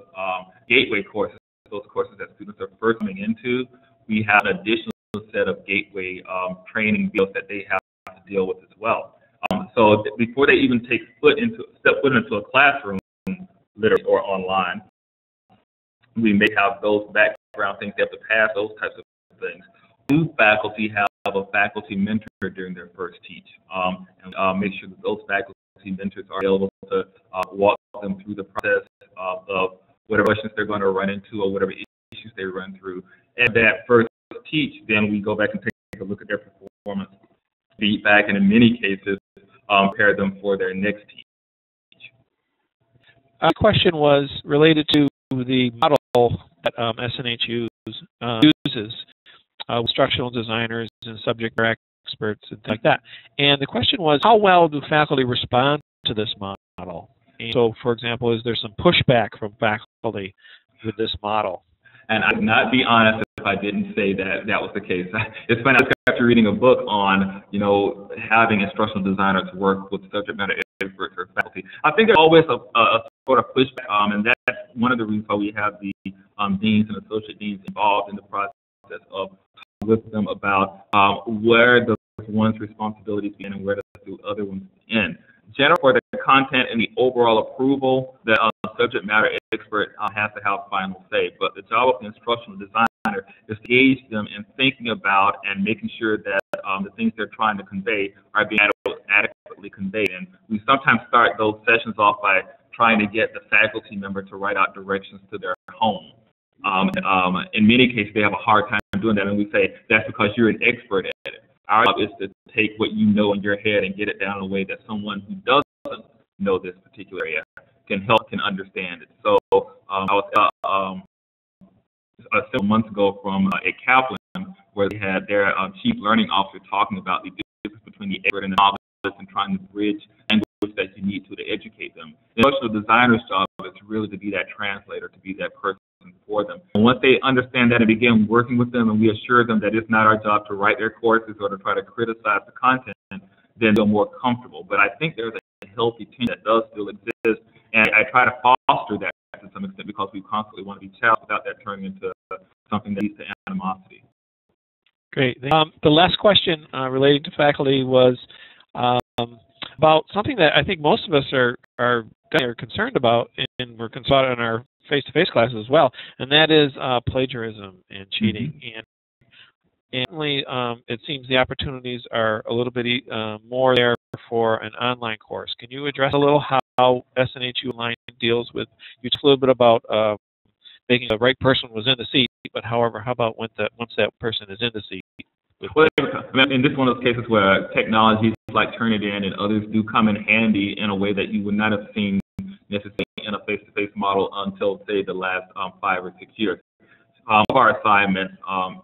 gateway courses, those courses that students are first coming into, we have an additional set of gateway training deals that they have to deal with as well. So before they even step foot into a classroom, literally or online, we may have those background things they have to pass, those types of things. New faculty have a faculty mentor during their first teach, and make sure that those faculty mentors are able to walk them through the process of whatever questions they're going to run into or whatever issues they run through. And that first teach, then we go back and take a look at their performance, feedback, and in many cases, prepare them for their next teach. The question was related to the model that SNHU uses, instructional designers and subject matter experts and things like that. And the question was, how well do faculty respond to this model? And so, for example, is there some pushback from faculty with this model? And I would not be honest if I didn't say that was the case. It's funny, after reading a book on, having instructional designers work with subject matter experts or faculty, I think there's always a sort of pushback, and that's one of the reasons why we have the deans and associate deans involved in the process of talking with them about where the one's responsibilities begin and where the other ones end. Generally, for the content and the overall approval, the subject matter expert has to have final say. But the job of the instructional designer is to engage them in thinking about and making sure that the things they're trying to convey are being adequately conveyed. And we sometimes start those sessions off by trying to get the faculty member to write out directions to their home. In many cases, they have a hard time doing that, and we say that's because you're an expert at it. Our job is to take what you know in your head and get it down in a way that someone who doesn't know this particular area can understand it. So I was several months ago from a Kaplan where they had their chief learning officer talking about the difference between the expert and the novice and trying to bridge language that you need to educate them. The instructional designer's job is really to be that translator, to be that person for them. And once they understand that and begin working with them, and we assure them that it's not our job to write their courses or to try to criticize the content, then they're more comfortable. But I think there's a healthy tension that does still exist, and I try to foster that to some extent because we constantly want to be challenged without that turning into something that leads to animosity. Great. The last question relating to faculty was about something that I think most of us are concerned about, and we're concerned about in our face-to-face classes as well, and that is plagiarism and cheating. And certainly, it seems the opportunities are a little bit more there for an online course. Can you address a little how SNHU Online deals with, you talked a little bit about making the right person was in the seat, but however, how about once that person is in the seat? Well, in this one of those cases where technologies like Turnitin and others do come in handy in a way that you would not have seen necessarily in a face-to-face model until, say, the last 5 or 6 years. Of our assignments,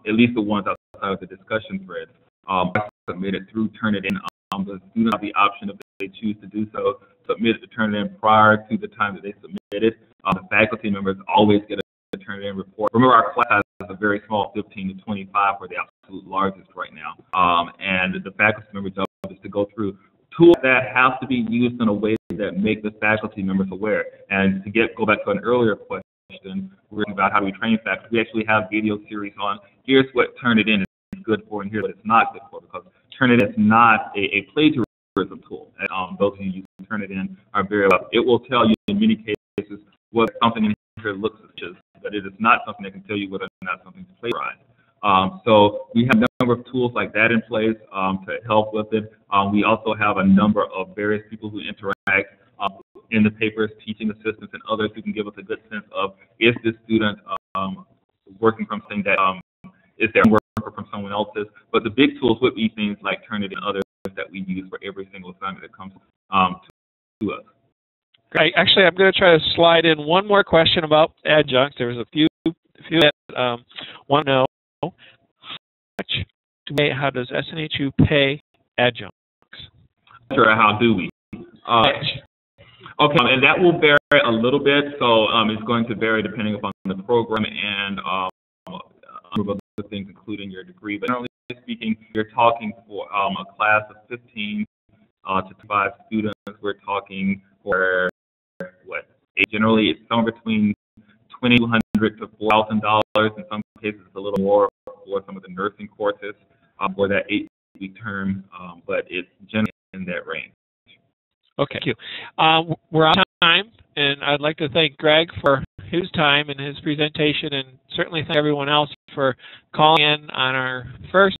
at least the ones outside of the discussion threads, are submitted through Turnitin. The students have the option, if they choose to do so, submit it to Turnitin prior to the time that they submit it. The faculty members always get a Turnitin report. Remember, our class size is a very small 15 to 25. We're the absolute largest right now. And the faculty member job is to go through tools that have to be used in a way that make the faculty members aware. And to go back to an earlier question, we're about how do we train faculty. We actually have video series on here's what Turnitin is good for and here's what it's not good for, because Turnitin is not a plagiarism tool. And, those of you using Turnitin are very well. It will tell you in many cases what something in here looks such as, but it is not something that can tell you whether or not something's plagiarized. So we have a number of tools like that in place to help with it. We also have a number of various people who interact in the papers, teaching assistants and others who can give us a good sense of is this student working from something that is their work or from someone else's. But the big tools would be things like Turnitin and others that we use for every single assignment that comes to us. Great. Actually, I'm going to try to slide in one more question about adjuncts. There was a few that want to know how does SNHU pay adjuncts? Sure. How do we? Okay, and that will vary a little bit. So it's going to vary depending upon the program and a number of other things, including your degree. But generally speaking, you're talking for a class of 15 to 25 students. We're talking for generally it's somewhere between $2,200 to $4,000. In some cases, it's a little more for some of the nursing courses for that 8-week term, but it's generally in that range. Okay, thank you. We're out of time, and I'd like to thank Greg for his time and his presentation, and certainly thank everyone else for calling in on our first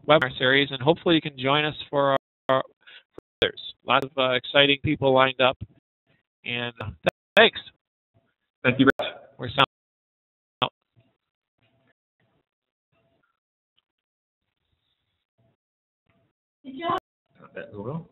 webinar series, and hopefully you can join us for others. Lots of exciting people lined up, and thanks. Thank you very much. We're sound out. Good job. That will.